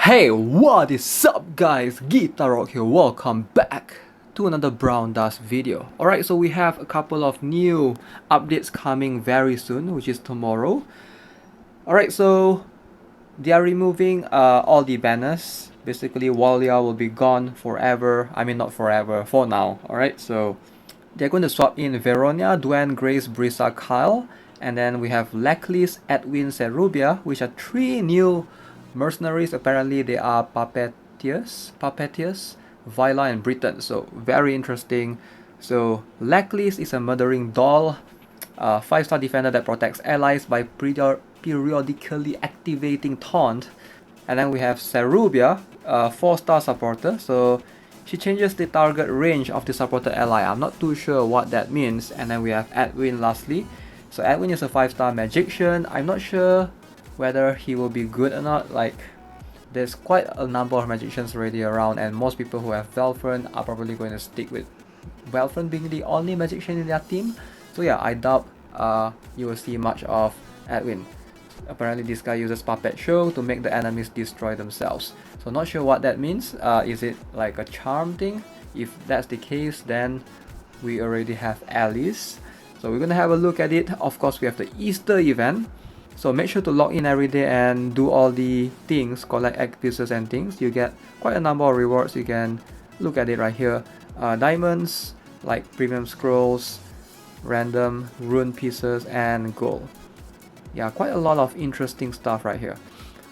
Hey, what is up guys? Guitar Rock here, welcome back to another Brown Dust video. Alright, so we have a couple of new updates coming very soon, which is tomorrow. Alright, so they are removing all the banners. Basically, Walia will be gone forever. I mean, not forever, for now. Alright, so they're going to swap in Veronia, Dwayne, Grace, Brisa, Kyle. And then we have Leckliss, Edwin, Serubia, which are three new mercenaries. Apparently they are puppeteers, Vila and Britain. So very interesting. So Leckliss is a murdering doll, 5-star defender that protects allies by periodically activating Taunt. And then we have Serubia, a 4-star supporter. So she changes the target range of the supported ally. I'm not too sure what that means. And then we have Edwin lastly. So Edwin is a 5-star magician. I'm not sure whether he will be good or not. Like, there's quite a number of magicians already around, and most people who have Velfren are probably going to stick with Velfren being the only magician in their team. So yeah, I doubt you will see much of Edwin. Apparently this guy uses Puppet Show to make the enemies destroy themselves. So not sure what that means. Is it like a charm thing? If that's the case, then we already have Alice. So we're gonna have a look at it. Of course, we have the Easter event. So make sure to log in every day and do all the things, collect egg pieces and things. You get quite a number of rewards. You can look at it right here. Diamonds, like premium scrolls, random rune pieces, and gold. Yeah, quite a lot of interesting stuff right here.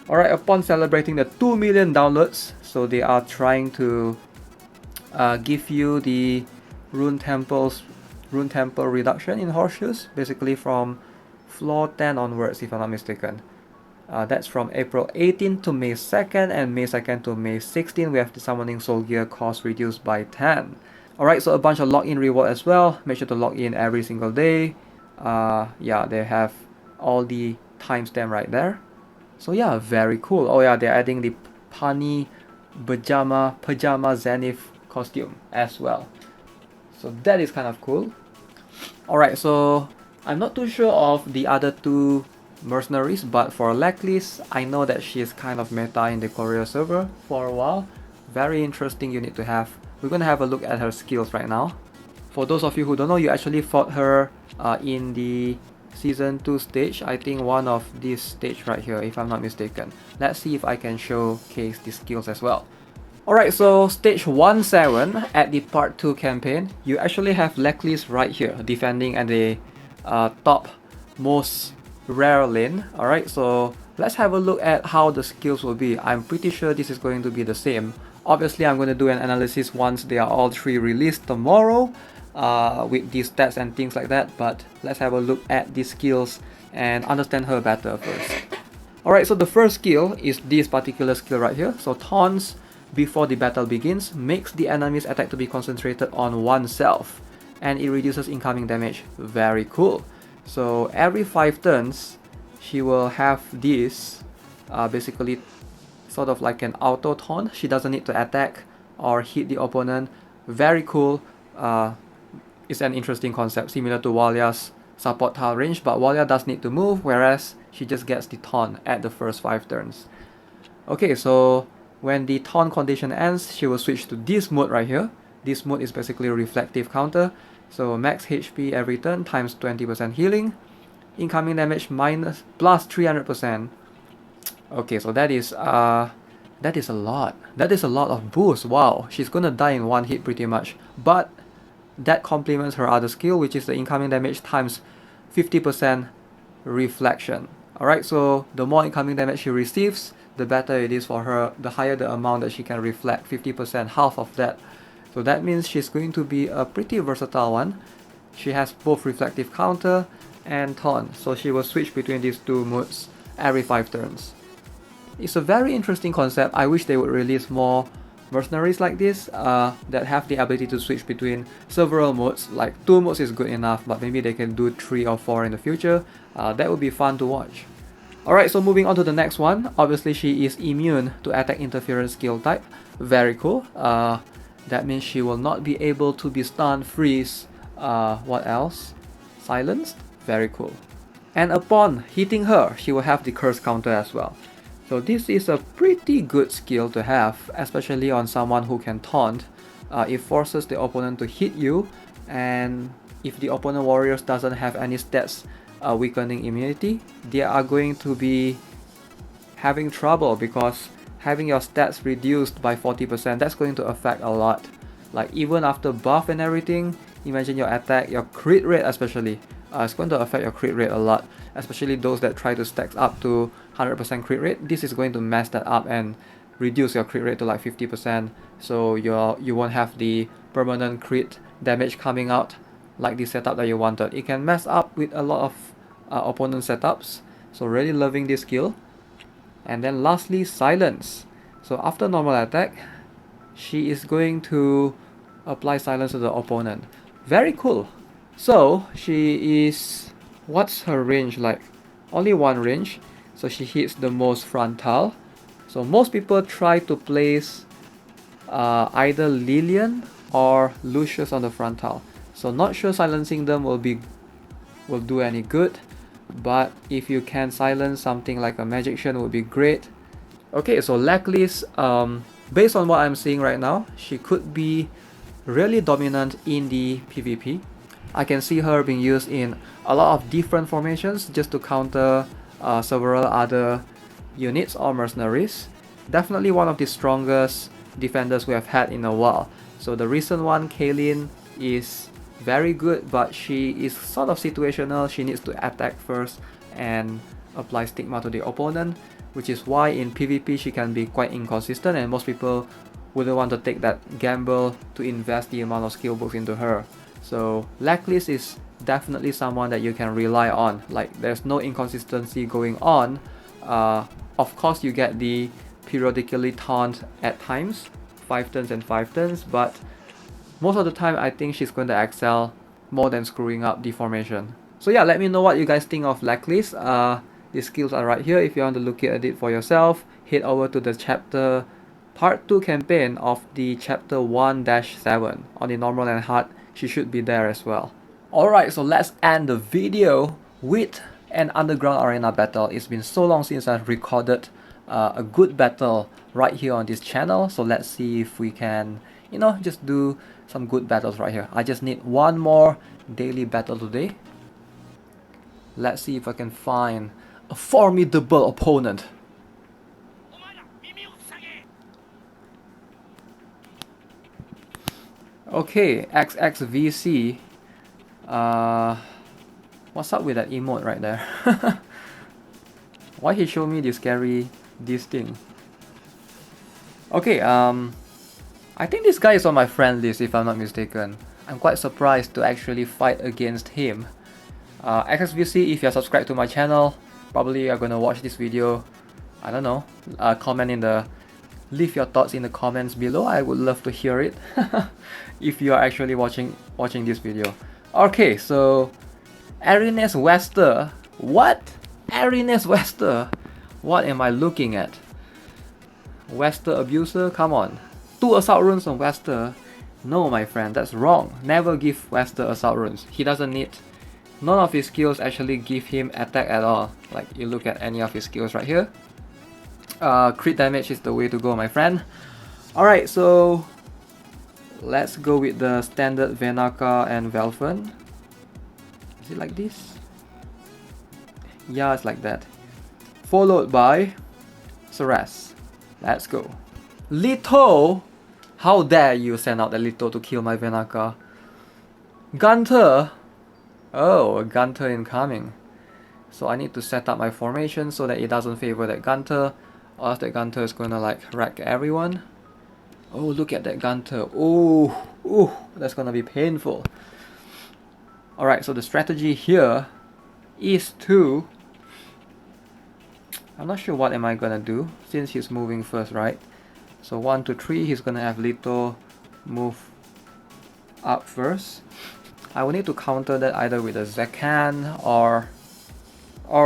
Alright, upon celebrating the 2 million downloads, so they are trying to give you the rune temple reduction in horseshoes, basically from floor 10 onwards, if I'm not mistaken. That's from April 18th to May 2nd, and May 2nd to May 16th we have the summoning soul gear cost reduced by 10. Alright, so a bunch of login reward as well. Make sure to log in every single day. Yeah, they have all the timestamp right there. So yeah, very cool. Oh yeah, they're adding the Pani pajama Zenith costume as well. So that is kind of cool. Alright, so I'm not too sure of the other two mercenaries, but for Leckliss, I know that she is kind of meta in the Korea server for a while. Very interesting unit to have. We're gonna have a look at her skills right now. For those of you who don't know, you actually fought her in the Season 2 stage. I think one of this stage right here, if I'm not mistaken. Let's see if I can showcase the skills as well. Alright, so stage 1-7 at the part 2 campaign, you actually have Leckliss right here, defending at the top most rare lane. Alright, so let's have a look at how the skills will be. I'm pretty sure this is going to be the same. Obviously, I'm going to do an analysis once they are all three released tomorrow with the stats and things like that, but let's have a look at the skills and understand her better first. Alright, so the first skill is this particular skill right here. So taunts before the battle begins makes the enemy's attack to be concentrated on oneself, and it reduces incoming damage. Very cool. So every 5 turns she will have this basically sort of like an auto taunt. She doesn't need to attack or hit the opponent. Very cool. It's an interesting concept, similar to Walia's support tile range, but Walia does need to move, whereas she just gets the taunt at the first 5 turns. Okay, so when the taunt condition ends, she will switch to this mode right here. This mode is basically a reflective counter. So max HP every turn times 20% healing. Incoming damage plus 300%. Okay, so that is a lot. That is a lot of boost. Wow, she's gonna die in one hit pretty much. But that complements her other skill, which is the incoming damage times 50% reflection. Alright, so the more incoming damage she receives, the better it is for her, the higher the amount that she can reflect, 50%, half of that. So that means she's going to be a pretty versatile one. She has both reflective counter and taunt, so she will switch between these two modes every 5 turns. It's a very interesting concept. I wish they would release more mercenaries like this that have the ability to switch between several modes. Like 2 modes is good enough, but maybe they can do 3 or 4 in the future. That would be fun to watch. Alright, so moving on to the next one. Obviously she is immune to attack interference skill type. Very cool. That means she will not be able to be stunned, freeze, what else? Silenced? Very cool. And upon hitting her, she will have the curse counter as well. So this is a pretty good skill to have, especially on someone who can taunt. It forces the opponent to hit you, and if the opponent warriors doesn't have any stats weakening immunity, they are going to be having trouble, because having your stats reduced by 40%, that's going to affect a lot. Like even after buff and everything, imagine your attack, your crit rate especially, it's going to affect your crit rate a lot, especially those that try to stack up to 100% crit rate. This is going to mess that up and reduce your crit rate to like 50%, so you won't have the permanent crit damage coming out like the setup that you wanted. It can mess up with a lot of opponent setups, so really loving this skill. And then lastly, silence. So after normal attack, she is going to apply silence to the opponent. Very cool. So she is, what's her range like? Only one range, so she hits the most frontal. So most people try to place either Lillian or Lucius on the frontal. So not sure silencing them will do any good, but if you can silence something like a magician would be great. Okay, so Leckliss, based on what I'm seeing right now, she could be really dominant in the PvP. I can see her being used in a lot of different formations just to counter several other units or mercenaries. Definitely one of the strongest defenders we have had in a while. So the recent one, Kaylin, is very good, but she is sort of situational. She needs to attack first and apply stigma to the opponent, which is why in PvP she can be quite inconsistent, and most people wouldn't want to take that gamble to invest the amount of skill books into her. So Leckliss is definitely someone that you can rely on. Like, there's no inconsistency going on. Of course you get the periodically taunt at times, 5 turns and 5 turns, but most of the time I think she's going to excel more than screwing up the formation. So yeah, let me know what you guys think of Leckliss. The skills are right here. If you want to look at it for yourself, head over to the chapter part 2 campaign of the chapter 1-7 on the normal and hard. She should be there as well. Alright, so let's end the video with an underground arena battle. It's been so long since I've recorded a good battle right here on this channel, so let's see if we can, you know, just do some good battles right here. I just need one more daily battle today. Let's see if I can find a formidable opponent. Okay, XXVC. What's up with that emote right there? Why he show me this thing? Okay, I think this guy is on my friend list if I'm not mistaken. I'm quite surprised to actually fight against him. XXVC, if you're subscribed to my channel, probably you're gonna watch this video. I don't know, leave your thoughts in the comments below. I would love to hear it if you are actually watching this video. Okay, so Arenes Wester. What? Arenes Wester? What am I looking at? Wester abuser? Come on. 2 assault runes on Wester? No, my friend, that's wrong. Never give Wester assault runes. He doesn't need. None of his skills actually give him attack at all. Like, you look at any of his skills right here. Crit damage is the way to go, my friend. Alright, so let's go with the standard Venaka and Velfen. Is it like this? Yeah, it's like that. Followed by Ceres. Let's go. Lito! How dare you send out the Lito to kill my Venaka? Gunter! Oh, a Gunter incoming. So I need to set up my formation so that it doesn't favor that Gunter, or else that Gunter is gonna like wreck everyone. Oh, look at that Gunter. Ooh, that's gonna be painful. Alright, so the strategy here is to... I'm not sure what am I gonna do since he's moving first, right? So 1, 2, 3, he's gonna have Lito move up first. I will need to counter that either with a Zekan or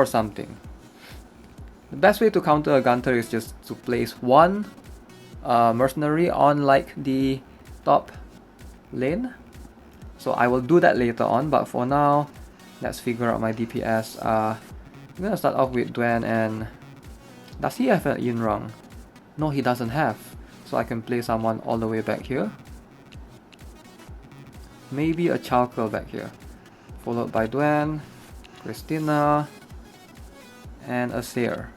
something. The best way to counter a Gunter is just to place one mercenary on like the top lane. So I will do that later on, but for now, let's figure out my DPS. I'm gonna start off with Dwen and Does he have an Yunrang? No, he doesn't have. So I can play someone all the way back here. Maybe a Chalkel back here. Followed by Duen, Christina, and a Seer.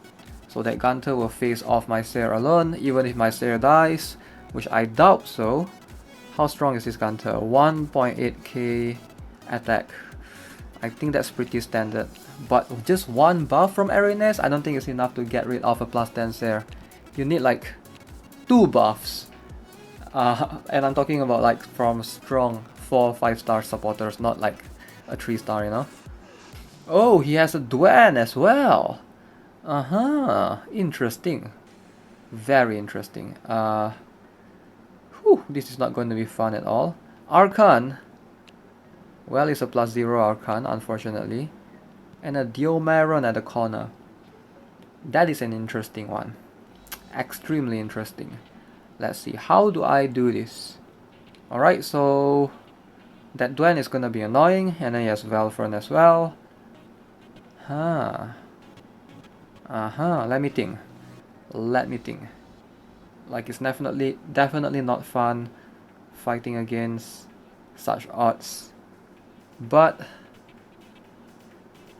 So that Gunter will face off my Seer alone, even if my Seer dies, which I doubt so. How strong is this Gunter? 1.8k attack. I think that's pretty standard. But just one buff from Arenes, I don't think it's enough to get rid of a +10 Seer. You need like 2 buffs. And I'm talking about like from strong 4-5 star supporters, not like a 3 star, you know? Oh, he has a Duen as well. Interesting. Very interesting. This is not going to be fun at all. Archon. Well, it's a +0 Archon, unfortunately. And a Diomaron at the corner. That is an interesting one. Extremely interesting. Let's see, how do I do this? Alright, so that Duen is gonna be annoying, and then he has Velfern as well. Let me think. Like, it's definitely not fun fighting against such odds. But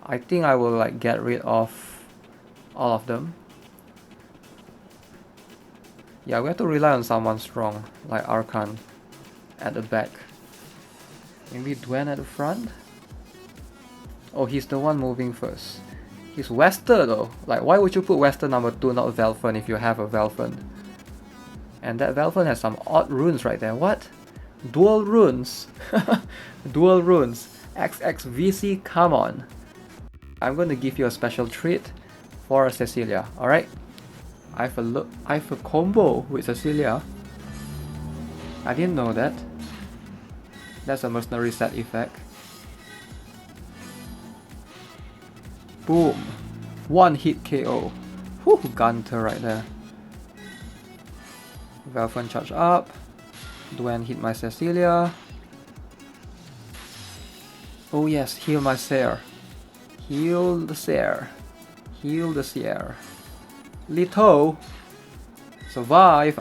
I think I will like get rid of all of them. Yeah, we have to rely on someone strong, like Archon at the back. Maybe Duen at the front? Oh, he's the one moving first. He's Wester though. Like, why would you put Wester number 2, not Velfern, if you have a Velfern? And that Velfern has some odd runes right there. What? Dual runes? Dual runes. XXVC, come on. I'm going to give you a special treat for Cecilia, alright? I have a combo with Cecilia. I didn't know that. That's a mercenary set effect. Boom. 1 hit KO. Whew, Gunter right there. Velfern charge up. Duen hit my Cecilia. Oh yes, heal my Seer. Heal the Seer. Heal the Seer. Lito. Survive.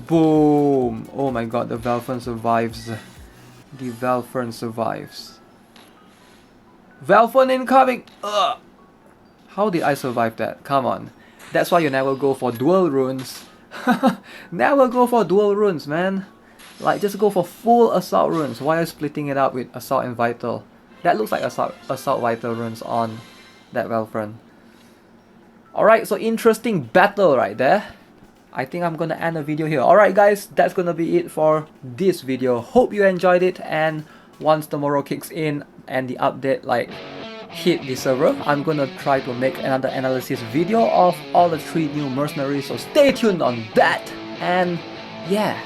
Boom. Oh my god, the Velfern survives. The Velfern survives. Velfern incoming! Ugh. How did I survive that? Come on. That's why you never go for dual runes. Never go for dual runes, man. Like, just go for full assault runes. Why are you splitting it up with assault and vital? That looks like assault vital runes on that Velfern. Alright, so interesting battle right there. I think I'm gonna end the video here. Alright guys, that's gonna be it for this video. Hope you enjoyed it, and once tomorrow kicks in and the update like hit the server, I'm gonna try to make another analysis video of all the 3 new mercenaries, so stay tuned on that. And yeah.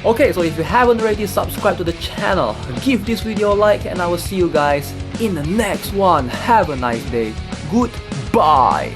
Okay, so if you haven't already subscribed to the channel, give this video a like, and I will see you guys in the next one. Have a nice day. Goodbye.